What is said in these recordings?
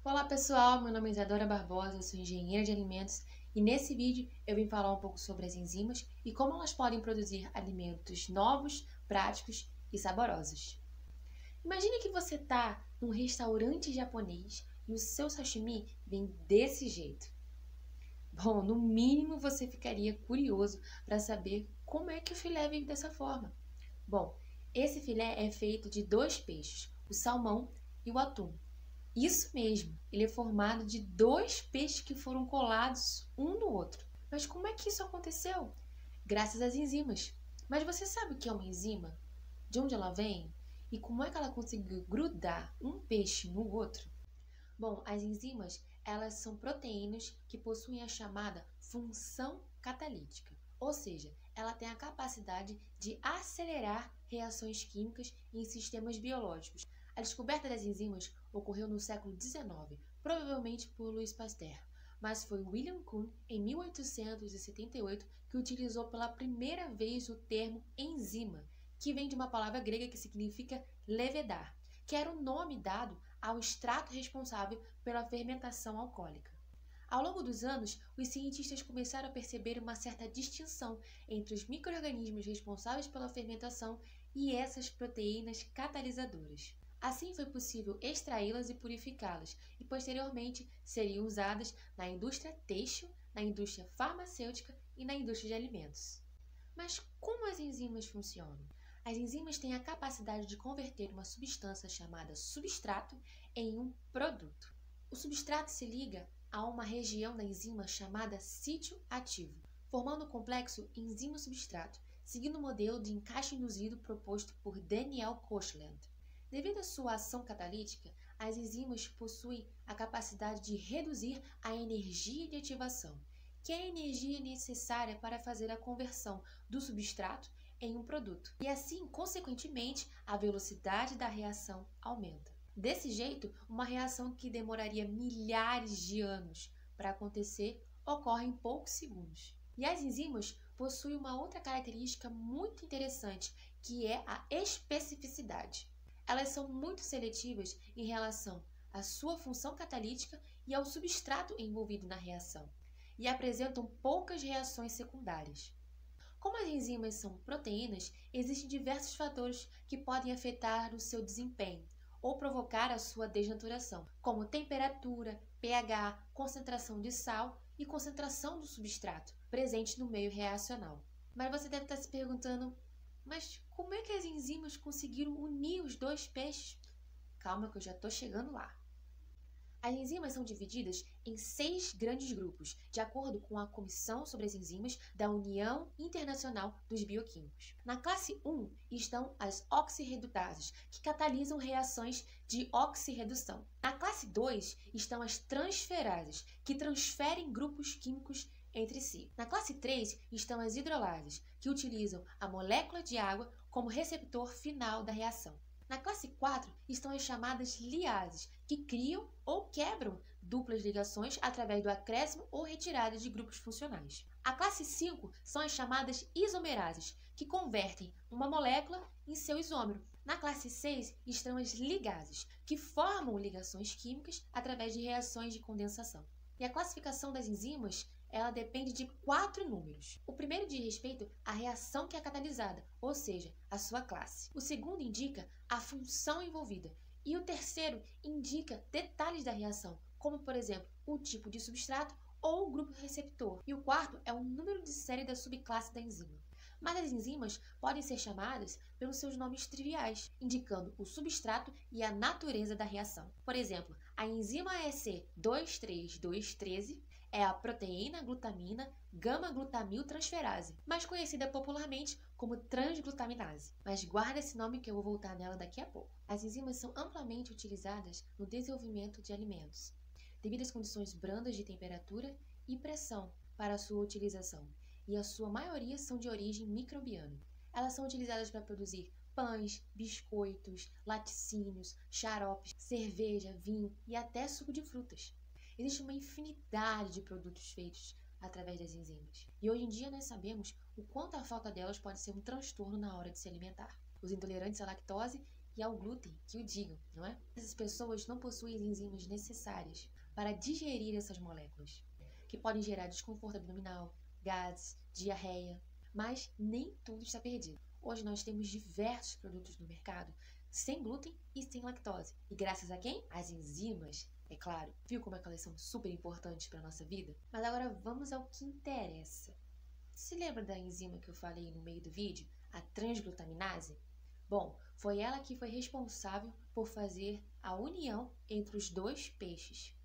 Olá pessoal, meu nome é Isadora Barbosa, eu sou engenheira de alimentos e nesse vídeo eu vim falar um pouco sobre as enzimas e como elas podem produzir alimentos novos, práticos e saborosos. Imagine que você está num restaurante japonês e o seu sashimi vem desse jeito. Bom, no mínimo você ficaria curioso para saber como é que o filé veio dessa forma. Bom, esse filé é feito de dois peixes, o salmão e o atum. Isso mesmo, ele é formado de dois peixes que foram colados um no outro. Mas como é que isso aconteceu? Graças às enzimas. Mas você sabe o que é uma enzima? De onde ela vem? E como é que ela conseguiu grudar um peixe no outro? Bom, as enzimas, elas são proteínas que possuem a chamada função catalítica. Ou seja, ela tem a capacidade de acelerar reações químicas em sistemas biológicos. A descoberta das enzimas ocorreu no século XIX, provavelmente por Louis Pasteur, mas foi William Kuhn, em 1878, que utilizou pela primeira vez o termo enzima, que vem de uma palavra grega que significa levedar, que era o nome dado ao extrato responsável pela fermentação alcoólica. Ao longo dos anos, os cientistas começaram a perceber uma certa distinção entre os micro-organismos responsáveis pela fermentação e essas proteínas catalisadoras. Assim foi possível extraí-las e purificá-las, e posteriormente seriam usadas na indústria têxtil, na indústria farmacêutica e na indústria de alimentos. Mas como as enzimas funcionam? As enzimas têm a capacidade de converter uma substância chamada substrato em um produto. O substrato se liga a uma região da enzima chamada sítio ativo, formando o complexo enzima-substrato, seguindo o modelo de encaixe induzido proposto por Daniel Koshland. Devido à sua ação catalítica, as enzimas possuem a capacidade de reduzir a energia de ativação, que é a energia necessária para fazer a conversão do substrato em um produto. E assim, consequentemente, a velocidade da reação aumenta. Desse jeito, uma reação que demoraria milhares de anos para acontecer ocorre em poucos segundos. E as enzimas possuem uma outra característica muito interessante, que é a especificidade. Elas são muito seletivas em relação à sua função catalítica e ao substrato envolvido na reação, e apresentam poucas reações secundárias. Como as enzimas são proteínas, existem diversos fatores que podem afetar o seu desempenho ou provocar a sua desnaturação, como temperatura, pH, concentração de sal e concentração do substrato presente no meio reacional. Mas você deve estar se perguntando, mas como é que as enzimas conseguiram unir os dois peixes? Calma que eu já estou chegando lá. As enzimas são divididas em 6 grandes grupos, de acordo com a Comissão sobre as Enzimas da União Internacional dos Bioquímicos. Na classe 1 estão as oxirredutáseas, que catalisam reações de oxirredução. Na classe 2 estão as transferases, que transferem grupos químicos entre si. Na classe 3 estão as hidrolases, que utilizam a molécula de água como receptor final da reação. Na classe 4 estão as chamadas liases, que criam ou quebram duplas ligações através do acréscimo ou retirada de grupos funcionais. A classe 5 são as chamadas isomerases, que convertem uma molécula em seu isômero. Na classe 6 estão as ligases, que formam ligações químicas através de reações de condensação. E a classificação das enzimas ela depende de 4 números. O primeiro diz respeito à reação que é catalisada, ou seja, a sua classe. O segundo indica a função envolvida. E o terceiro indica detalhes da reação, como, por exemplo, o tipo de substrato ou o grupo receptor. E o quarto é o número de série da subclasse da enzima. Mas as enzimas podem ser chamadas pelos seus nomes triviais, indicando o substrato e a natureza da reação. Por exemplo, a enzima EC23213 é a proteína glutamina gama-glutamiltransferase, mais conhecida popularmente como transglutaminase. Mas guarda esse nome que eu vou voltar nela daqui a pouco. As enzimas são amplamente utilizadas no desenvolvimento de alimentos, devido às condições brandas de temperatura e pressão para a sua utilização, e a sua maioria são de origem microbiana. Elas são utilizadas para produzir pães, biscoitos, laticínios, xaropes, cerveja, vinho e até suco de frutas. Existe uma infinidade de produtos feitos através das enzimas. E hoje em dia nós sabemos o quanto a falta delas pode ser um transtorno na hora de se alimentar. Os intolerantes à lactose e ao glúten que o digam, não é? Essas pessoas não possuem as enzimas necessárias para digerir essas moléculas, que podem gerar desconforto abdominal, gases, diarreia, mas nem tudo está perdido. Hoje nós temos diversos produtos no mercado sem glúten e sem lactose. E graças a quem? As enzimas, é claro. Viu como é que elas são super importantes para a nossa vida? Mas agora vamos ao que interessa. Se lembra da enzima que eu falei no meio do vídeo? A transglutaminase? Bom, foi ela que foi responsável por fazer a união entre os dois peixes.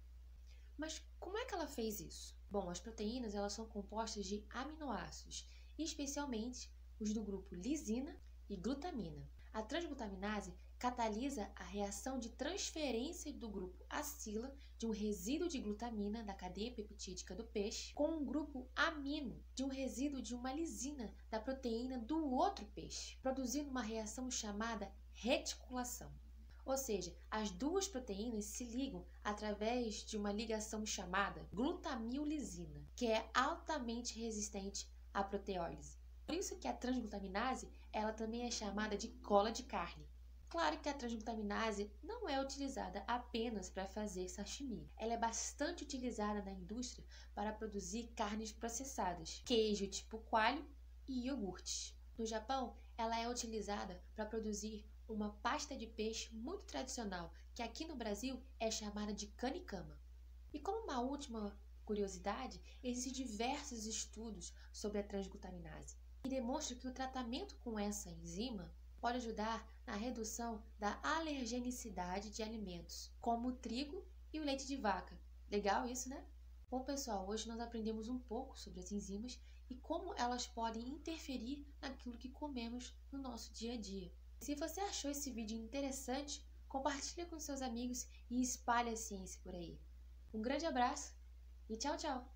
Mas como é que ela fez isso? Bom, as proteínas elas são compostas de aminoácidos, especialmente os do grupo lisina e glutamina. A transglutaminase catalisa a reação de transferência do grupo acila de um resíduo de glutamina da cadeia peptídica do peixe com um grupo amino de um resíduo de uma lisina da proteína do outro peixe, produzindo uma reação chamada reticulação. Ou seja, as duas proteínas se ligam através de uma ligação chamada glutamillisina, que é altamente resistente à proteólise. Por isso que a transglutaminase ela também é chamada de cola de carne. Claro que a transglutaminase não é utilizada apenas para fazer sashimi. Ela é bastante utilizada na indústria para produzir carnes processadas, queijo tipo coalho e iogurtes. No Japão, ela é utilizada para produzir uma pasta de peixe muito tradicional, que aqui no Brasil é chamada de kanikama. E como uma última curiosidade, existem diversos estudos sobre a transglutaminase, que demonstram que o tratamento com essa enzima pode ajudar na redução da alergenicidade de alimentos, como o trigo e o leite de vaca. Legal isso, né? Bom, pessoal, hoje nós aprendemos um pouco sobre as enzimas e como elas podem interferir naquilo que comemos no nosso dia a dia. Se você achou esse vídeo interessante, compartilhe com seus amigos e espalhe a ciência por aí. Um grande abraço e tchau, tchau!